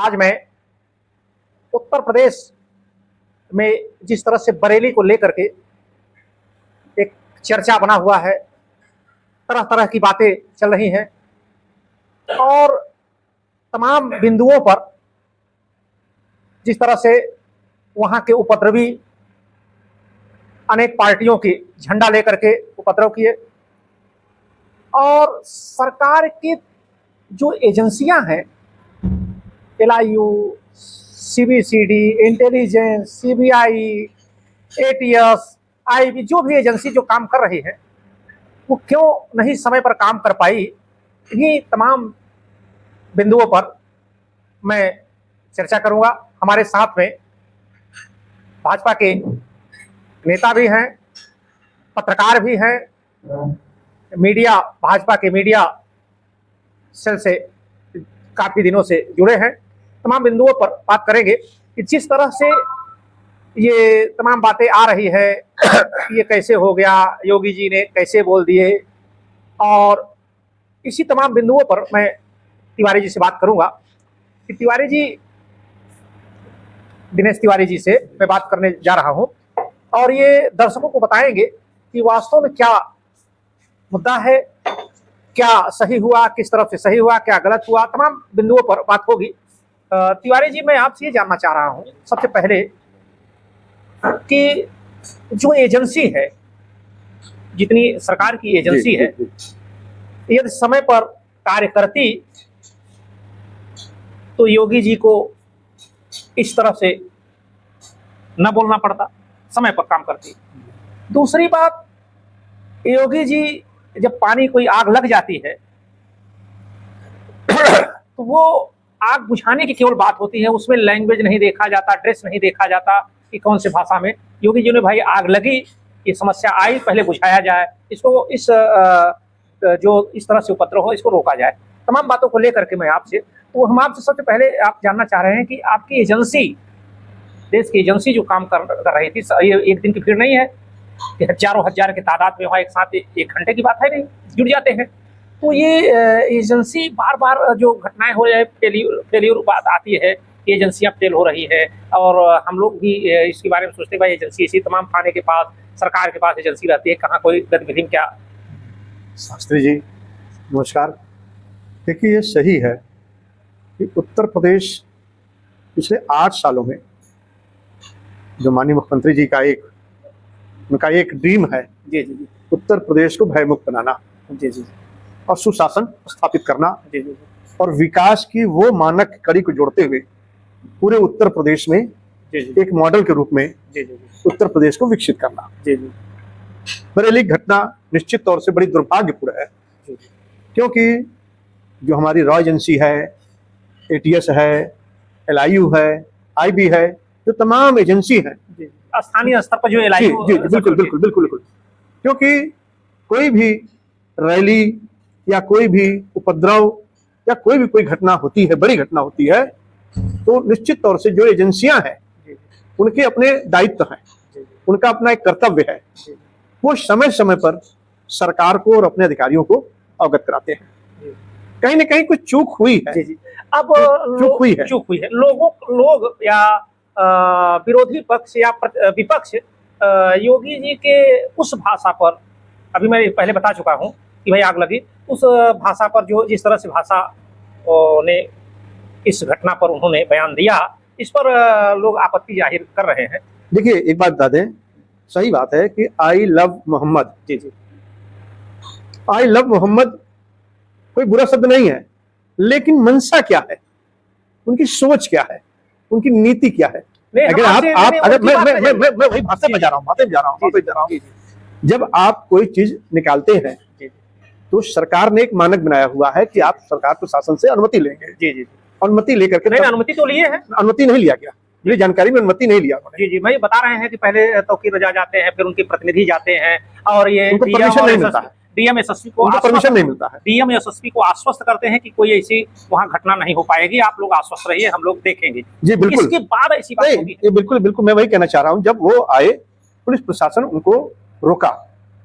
आज मैं उत्तर प्रदेश में जिस तरह से बरेली को लेकर के एक चर्चा बना हुआ है, तरह तरह की बातें चल रही हैं और तमाम बिंदुओं पर जिस तरह से वहां के उपद्रवी अनेक पार्टियों के झंडा लेकर के उपद्रव किए और सरकार की जो एजेंसियां हैं, LIU, CBCD, intelligence, CBI, ATS, IB, जो भी एजेंसी जो काम कर रही है वो क्यों नहीं समय पर काम कर पाई, इन्हीं तमाम बिंदुओं पर मैं चर्चा करूंगा। हमारे साथ में भाजपा के नेता भी हैं, पत्रकार भी हैं, मीडिया, भाजपा के मीडिया सेल से काफी दिनों से जुड़े हैं। तमाम बिंदुओं पर बात करेंगे कि जिस तरह से ये तमाम बातें आ रही है ये कैसे हो गया, योगी जी ने कैसे बोल दिए, और इसी तमाम बिंदुओं पर मैं तिवारी जी से बात करूंगा कि तिवारी जी, दिनेश तिवारी जी से मैं बात करने जा रहा हूं और ये दर्शकों को बताएंगे कि वास्तव में क्या मुद्दा है, क्या सही हुआ, किस तरफ से सही हुआ, क्या गलत हुआ, तमाम बिंदुओं पर बात होगी। तिवारी जी, मैं आपसे ये जानना चाह रहा हूं सबसे पहले कि जो एजेंसी है, जितनी सरकार की एजेंसी है, यदि समय पर कार्य करती तो योगी जी को इस तरह से न बोलना पड़ता, समय पर काम करती। दूसरी बात, योगी जी जब पानी कोई आग लग जाती है तो वो आग बुझाने की केवल बात होती है, उसमें लैंग्वेज नहीं देखा जाता, ड्रेस नहीं देखा जाता कि कौन से भाषा में। योगी जी ने भाई आग लगी, ये समस्या आई, पहले बुझाया जाए, इसको इस जो इस तरह से उपद्रव हो इसको रोका जाए। तमाम बातों को लेकर के मैं आपसे, तो हम आपसे सबसे पहले आप जानना चाह रहे हैं कि आपकी एजेंसी, देश की एजेंसी जो काम कर रही थी, ये एक दिन की भीड़ नहीं है कि हजारों हजार की तादाद में वहाँ एक साथ एक घंटे की बात है, नहीं जुड़ जाते हैं। तो ये एजेंसी बार बार जो घटनाएं हो जाए, फेल्यूर बात आती है कि एजेंसियां फेल हो रही है, और हम लोग भी इसके बारे में सोचते हैं भाई एजेंसी इसी तमाम थाने के पास, सरकार के पास एजेंसी रहती है, कहाँ कोई गतिविधि में क्या। शास्त्री जी नमस्कार। देखिए, ये सही है कि उत्तर प्रदेश पिछले 8 सालों में जो माननीय मुख्यमंत्री जी का उनका एक ड्रीम है, जी जी जी, उत्तर प्रदेश को भयमुक्त बनाना, जी जी, और सुशासन स्थापित करना, जी जी, और विकास की वो मानक कड़ी को जोड़ते हुए पूरे उत्तर प्रदेश में जी जी, एक मॉडल के रूप में जी जी, उत्तर प्रदेश को विकसित करना। जी जी, बरेली घटना निश्चित तौर से बड़ी दुर्भाग्यपूर्ण है, क्योंकि जो हमारी रॉ एजेंसी है, ATS है, LIU है, IB है, जो तमाम एजेंसी हैं, स्थानीय स्तर पर जो LIU, जी जी, बिल्कुल बिल्कुल बिल्कुल बिल्कुल, क्योंकि कोई भी रैली या कोई भी उपद्रव या कोई घटना होती है, बड़ी घटना होती है, तो निश्चित तौर से जो एजेंसियां हैं उनके अपने दायित्व हैं, उनका अपना एक कर्तव्य है, वो समय समय पर सरकार को और अपने अधिकारियों को अवगत कराते हैं। कहीं न कहीं कुछ चूक हुई है। जी जी। अब चूक हुई है। लोग या विरोधी पक्ष या विपक्ष योगी जी के उस भाषा पर, अभी मैं पहले बता चुका हूं कि भाई आग लगी, उस भाषा पर जो जिस तरह से भाषा ने इस घटना पर उन्होंने बयान दिया, इस पर लोग आपत्ति जाहिर कर रहे हैं। देखिए, एक बात बता दें, सही बात है कि आई लव मोहम्मद, जी जी, आई लव मोहम्मद कोई बुरा शब्द नहीं है, लेकिन मंशा क्या है, उनकी सोच क्या है, उनकी नीति क्या है। अगर आप अगर मैं वही भाषा में जा रहा हूँ, जब आप कोई चीज निकालते हैं तो सरकार ने एक मानक बनाया हुआ है कि आप सरकार प्रशासन से अनुमति लेंगे। जी जी, अनुमति लेकर के, नहीं अनुमति तो लिए है, अनुमति नहीं लिया गया, मेरी जानकारी में अनुमति नहीं लिया। जी जी, मैं बता रहे हैं कि पहले तौकीर रजा जाते हैं, फिर उनके प्रतिनिधि जाते हैं, और ये परमिशन नहीं मिलता है, DM SSP को परमिशन नहीं मिलता है, DM SSP को आश्वस्त करते हैं कि कोई ऐसी वहाँ घटना नहीं हो पाएगी, आप लोग आश्वस्त रहिए, हम लोग देखेंगे। जी बिल्कुल, इसके बाद ऐसी बात होगी। बिल्कुल बिल्कुल, मैं वही कहना चाह रहा हूँ, जब वो आए पुलिस प्रशासन उनको रोका,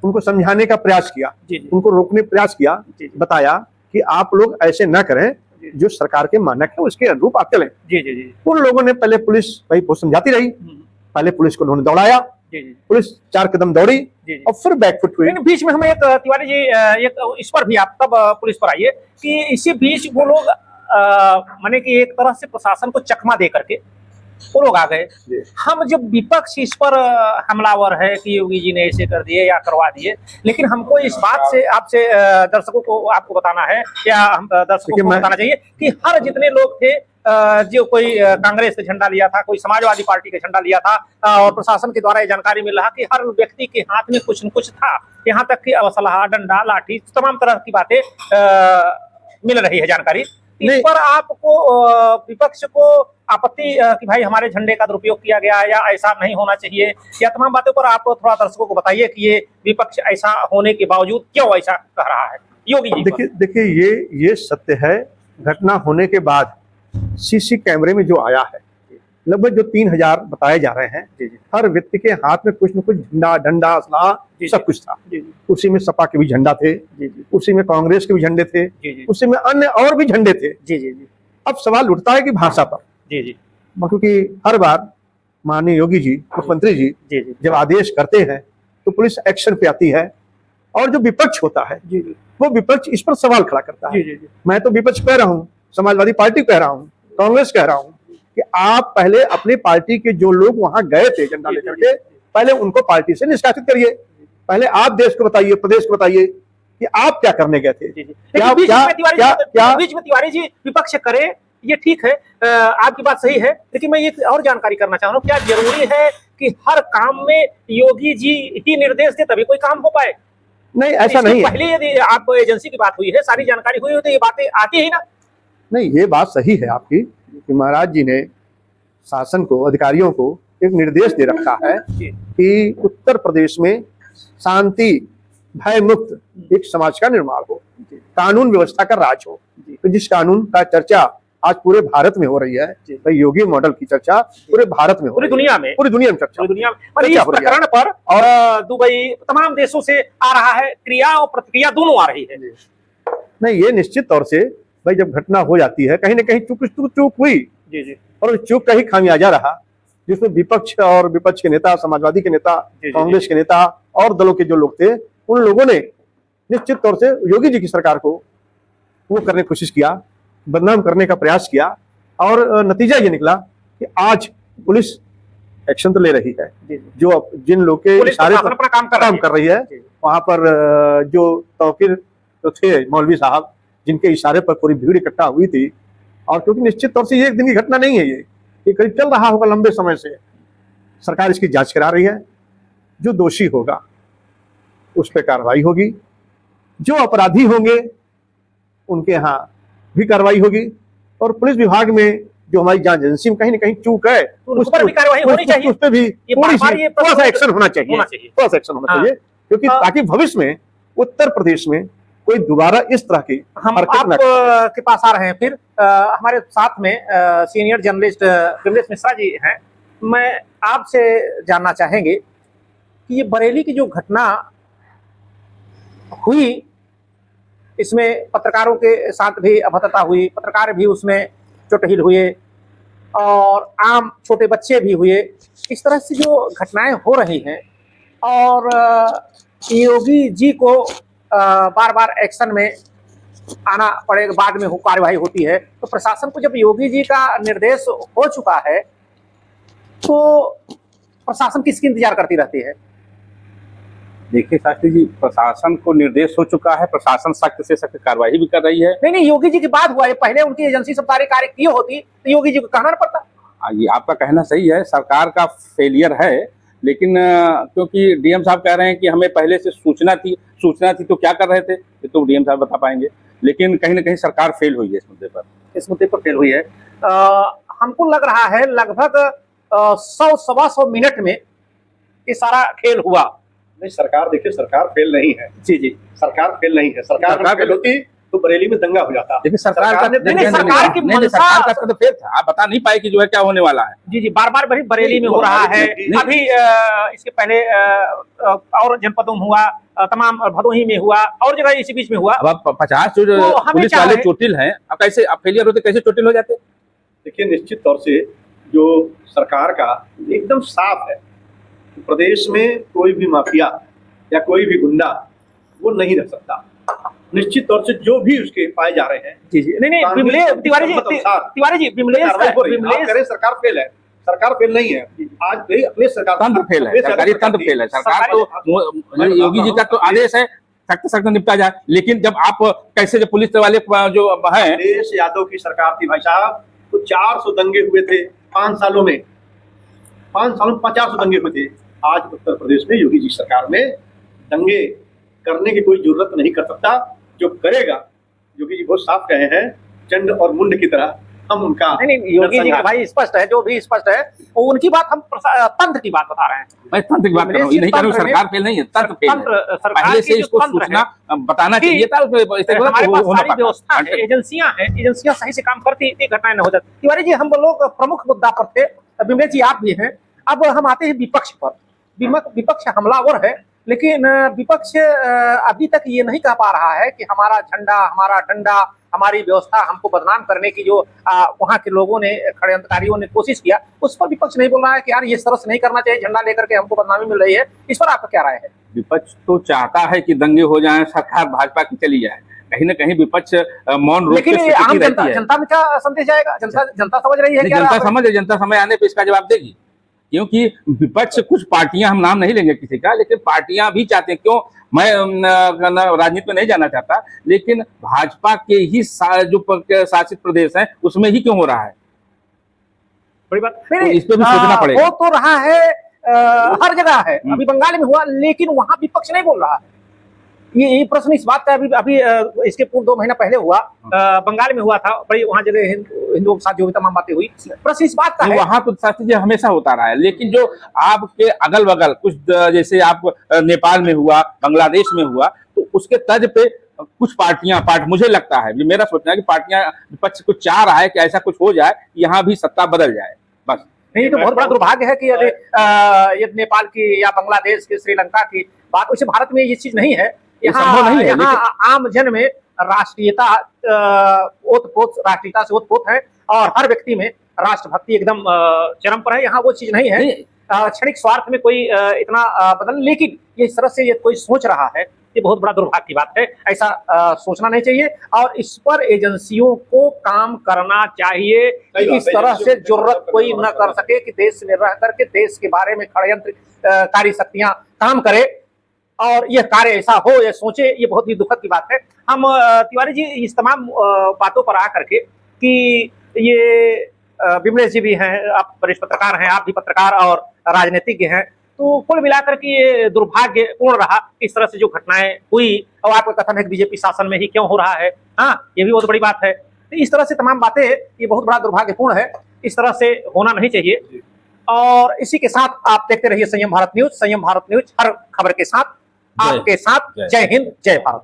उनको समझाने का प्रयास किया, उनको रोकने प्रयास किया, बताया कि आप लोग ऐसे न करें, जो सरकार के मानक है उसके अनुरूप आप चले। जी जी जी उन लोगों ने पहले पुलिस भाई बहुत समझाती रही, पहले पुलिस को उन्होंने दौड़ाया, जी जी पुलिस 4 कदम दौड़ी जी। और फिर बैकफुट हुई। लेकिन बीच में हमें एक तिवारी जी एक इस पर भी आप तब पुलिस पर आइए कि इसी बीच वो लोग माने कि एक तरह से प्रशासन को चकमा दे करके वो लोग आ गए। हम जब विपक्ष इस पर हमलावर है कि योगी जी ने ऐसे कर दिए या करवा दिए, लेकिन हमको इस बात से आपसे दर्शकों को आपको बताना है या हम दर्शकों को बताना चाहिए कि हर जितने लोग थे जो कोई कांग्रेस का झंडा लिया था, कोई समाजवादी पार्टी का झंडा लिया था, और प्रशासन के द्वारा ये जानकारी मिल रहा कि हर व्यक्ति के हाथ में कुछ न कुछ था, यहाँ तक कि असलहा, डंडा, लाठी, तमाम तरह की बातें मिल रही है जानकारी। इस पर आपको विपक्ष को आपत्ति कि भाई हमारे झंडे का दुरुपयोग किया गया या ऐसा नहीं होना चाहिए, या तमाम बातों पर आप थोड़ा दर्शकों को बताइए कि ये विपक्ष ऐसा होने के बावजूद क्यों ऐसा कह रहा है योगी जी? देखिए ये सत्य है। घटना होने के बाद सीसी कैमरे में जो आया है, लगभग जो 3000 बताए जा रहे हैं, हर व्यक्ति के हाथ में कुछ न कुछ झंडा, डंडा, असला सब कुछ था। उसी में सपा के भी झंडा थे, उसी में कांग्रेस के भी झंडे थे, उसी में अन्य और भी झंडे थे। अब सवाल उठता है कि भाषा पर, क्योंकि हर बार माननीय योगी जी, मुख्यमंत्री जी जब आदेश करते हैं तो पुलिस एक्शन पे आती है, और जो विपक्ष होता है वो विपक्ष इस पर सवाल खड़ा करता है। मैं तो विपक्ष कह रहा हूँ, समाजवादी पार्टी कह रहा हूँ, कांग्रेस कह रहा हूँ कि आप पहले अपनी पार्टी के जो लोग वहां गए थे झंडा लेकर के, पहले उनको पार्टी से निष्कासित करिए। पहले आप देश को बताइए, प्रदेश को बताइए कि आप क्या करने गए थे। बीच में तिवारी जी विपक्ष करे, ये ठीक है, आपकी बात सही है, लेकिन मैं ये और जानकारी करना चाह रहा हूँ, क्या जरूरी है कि हर काम में योगी जी ही निर्देश दे तभी कोई काम हो पाए? नहीं, ऐसा नहीं है। पहले यदि आप एजेंसी की बात हुई है, सारी जानकारी हुई हो, तो ये बातें आती ही ना। नहीं, ये बात सही है आपकी कि महाराज जी ने शासन को, अधिकारियों को एक निर्देश दे रखा है कि उत्तर प्रदेश में शांति, भय मुक्त एक समाज का निर्माण हो, कानून व्यवस्था का राज हो। तो जिस कानून का चर्चा आज पूरे भारत में हो रही है, भाई योगी मॉडल की चर्चा पूरे भारत में, पूरी दुनिया में चर्चा, पूरी दुनिया में इस प्रकरण पर, और दुबई तमाम देशों से आ रहा है, क्रिया और प्रतिक्रिया दोनों आ रही है। नहीं, ये निश्चित तौर से भाई जब घटना हो जाती है, कहीं ना कहीं चूक हुई, और चूक का ही खामियाजा रहा, जिसमें विपक्ष और विपक्ष के नेता, समाजवादी के नेता, कांग्रेस के नेता और दलों के जो लोग थे, उन लोगों ने निश्चित तौर से योगी जी की सरकार को वो करने की कोशिश किया, बदनाम करने का प्रयास किया, और नतीजा ये निकला कि आज पुलिस एक्शन तो ले रही है, जो जिन लोग के इशारे पर काम कर रही है। वहां पर जो तौकीर तो थे मौलवी साहब, जिनके इशारे पर पूरी भीड़ इकट्ठा हुई थी, और क्योंकि निश्चित तौर से ये एक दिन की घटना नहीं है, ये करीब चल रहा होगा लंबे समय से, सरकार इसकी जांच करा रही है। जो दोषी होगा उस पर कार्रवाई होगी, जो अपराधी होंगे उनके यहाँ भी कार्रवाई होगी, और पुलिस विभाग में जो हमारी जांच एजेंसी में कहीं ना कहीं चूक है, उस पर भी कार्रवाई होनी चाहिए, उस पर भी थोड़ा सा एक्शन होना चाहिए, थोड़ा सा एक्शन होना चाहिए, क्योंकि ताकि भविष्य में उत्तर प्रदेश में कोई दोबारा इस तरह की हरकत न करे। के पास आ रहे हैं फिर हमारे साथ में सीनियर जर्नलिस्ट विमलेश मिश्रा जी हैं। मैं आपसे जानना चाहेंगे कि ये बरेली की जो घटना हुई, इसमें पत्रकारों के साथ भी अभद्रता हुई, पत्रकार भी उसमें चोटहिल हुए, और आम छोटे बच्चे भी हुए। इस तरह से जो घटनाएं हो रही हैं, और योगी जी को बार बार एक्शन में आना पड़ेगा, बाद में कार्यवाही होती है, तो प्रशासन को जब योगी जी का निर्देश हो चुका है तो प्रशासन किसकी इंतजार करती रहती है? देखिए शास्त्री जी, प्रशासन को निर्देश हो चुका है, प्रशासन सख्त से सख्त कार्रवाई भी कर रही है। नहीं, योगी जी की बात हुआ है, पहले उनकी एजेंसी सब सारे कार्य किए होती तो योगी जी को कहना न पड़ता। ये आपका कहना सही है, सरकार का फेलियर है, लेकिन क्योंकि डीएम साहब कह रहे हैं कि हमें पहले से सूचना थी तो क्या कर रहे थे, ये तो डीएम साहब बता पाएंगे, लेकिन कहीं ना कहीं सरकार फेल हुई है इस मुद्दे पर फेल हुई है। हमको लग रहा है लगभग 100-125 मिनट में ये सारा खेल हुआ। नहीं, सरकार देखिए, सरकार फेल नहीं है। जी, सरकार फेल नहीं है। सरकार फेल होती तो बरेली में दंगा हो जाता। लेकिन सरकार का सरकार की सरकार का तो फेल था, आप बता नहीं पाए कि जो है क्या होने वाला है। जी बार बार बरेली में हो रहा है, अभी इसके पहले और जनपदों में हुआ, तमाम भदोही में हुआ, और जगह इसी बीच में हुआ। अब आप 50 जो तो हमें पुलिस क्या वाले है? चोटिल हैं, अब कैसे अब फेलियर होते, कैसे चोटिल हो जाते? देखिए, निश्चित तौर से जो सरकार का एकदम साफ है कि प्रदेश में कोई भी माफिया या कोई भी गुंडा वो नहीं रह सकता। निश्चित तौर से जो भी उसके पाए जा रहे हैं, जी नहीं विमलेश तिवारी जी विमलेश सरकार फेल है, सरकार फेल नहीं है। आज भी अपने सरकार तंत्र फेल है, सरकारी तंत्र फेल है। सरकार तो योगी जी का तो आदेश है सख्त सख्त निपटा जाए, लेकिन जब आप कैसे जो पुलिस वाले जो है, अखिलेश यादव की सरकार थी भाई साहब, तो 400 दंगे हुए थे 5 सालों में, 5 सालों में 50 दंगे हुए थे। आज उत्तर प्रदेश में योगी जी सरकार में दंगे करने की कोई जरूरत नहीं कर सकता। जो करेगा, योगी जी बहुत साफ कहे हैं, चंड और मुंड की तरह हम उनका नहीं योगी जी का भाई स्पष्ट है, जो भी स्पष्ट है वो उनकी बात, हम तंत्र की बात बता रहे हैं। मैं तंत्र की बात कर रहा हूँ, ये नहीं कह रहा हूँ सरकार फेल नहीं है, तंत्र फेल है। पहले से इसको सूचना बताना चाहिए था, हमारे पास सारी व्यवस्था है, एजेंसियां हैं, एजेंसियां सही से काम करती, इतनी घटनाएं न हो जाती। तिवारी जी, हम लोग प्रमुख मुद्दा पर थे, विमलेश जी आप भी हैं। अब हम आते हैं विपक्ष पर। विपक्ष हमलावर है, लेकिन विपक्ष अभी तक ये नहीं कह पा रहा है कि हमारा झंडा, हमारा डंडा, हमारी व्यवस्था, हमको बदनाम करने की जो वहां के लोगों ने, षड्यंत्रकारियों ने कोशिश किया, उस पर विपक्ष नहीं बोल रहा है कि यार ये तरह से नहीं करना चाहिए, झंडा लेकर के हमको बदनामी मिल रही है। इस पर आपका क्या राय है? विपक्ष तो चाहता है कि दंगे हो जाएं, सरकार भाजपा की चली जाए, कहीं ना कहीं विपक्ष मौन रूप से लेकिन आम जनता में क्या संदेश जाएगा? जनता समझ रही है, जनता समय आने पे इसका जवाब देगी, क्योंकि विपक्ष कुछ पार्टियां, हम नाम नहीं लेंगे किसी का, लेकिन पार्टियां भी चाहते हैं। क्यों, मैं राजनीति में नहीं जाना चाहता, लेकिन भाजपा के ही जो शासित प्रदेश हैं उसमें ही क्यों हो रहा है? बड़ी बात तो इस पे भी सोचना पड़ेगा। हो तो रहा है, हर जगह है। अभी बंगाल में हुआ, लेकिन वहां विपक्ष नहीं बोल रहा है। ये प्रश्न इस बात का अभी इसके पूर्व 2 महीना पहले हुआ, बंगाल में हुआ था, बड़ी वहां जगह हिंदुओं के साथ जो भी तमाम बातें हुई, प्रश्न इस बात का है। वहां तो शास्त्री जी हमेशा होता रहा है, लेकिन जो आपके अगल बगल कुछ, जैसे आप नेपाल में हुआ, बांग्लादेश में हुआ, तो उसके तर्ज पे कुछ पार्टियां मुझे लगता है, मेरा सोचना है कि पार्टियां, विपक्ष कुछ चाह रहा है कि ऐसा कुछ हो जाए, यहाँ भी सत्ता बदल जाए, बस। नहीं तो बहुत बड़ा दुर्भाग्य है कि यदि नेपाल की या बांग्लादेश की, श्रीलंका की बात, वैसे भारत में ये चीज नहीं है। यहाँ आम जन में राष्ट्रीयता राष्ट्रीयता से ओतप्रोत है, और हर व्यक्ति में राष्ट्रभक्ति एकदम चरम पर है। यहाँ वो चीज नहीं है, क्षणिक स्वार्थ में कोई इतना बदल, लेकिन ये इस तरह से ये कोई सोच रहा है, ये बहुत बड़ा दुर्भाग्य की बात है। ऐसा सोचना नहीं चाहिए, और इस पर एजेंसियों को काम करना चाहिए कि इस तरह से जरूरत कोई न कर सके कि देश में रह करके देश के बारे में षड्यंत्रकारी शक्तियां काम करे, और यह कार्य ऐसा हो, यह सोचे, ये बहुत ही दुखद की बात है। हम तिवारी जी, इस तमाम बातों पर आकर के कि ये विमलेश जी भी हैं, आप वरिष्ठ पत्रकार हैं, आप भी पत्रकार और राजनीतिज्ञ हैं, तो कुल मिलाकर के ये दुर्भाग्यपूर्ण रहा इस तरह से जो घटनाएं हुई, और आपका कथन है कि बीजेपी शासन में ही क्यों हो रहा है, हाँ ये भी बहुत बड़ी बात है। तो इस तरह से तमाम बातें, ये बहुत बड़ा दुर्भाग्यपूर्ण है, इस तरह से होना नहीं चाहिए। और इसी के साथ आप देखते रहिए संयम भारत न्यूज हर खबर के साथ आपके साथ। जय हिंद, जय भारत।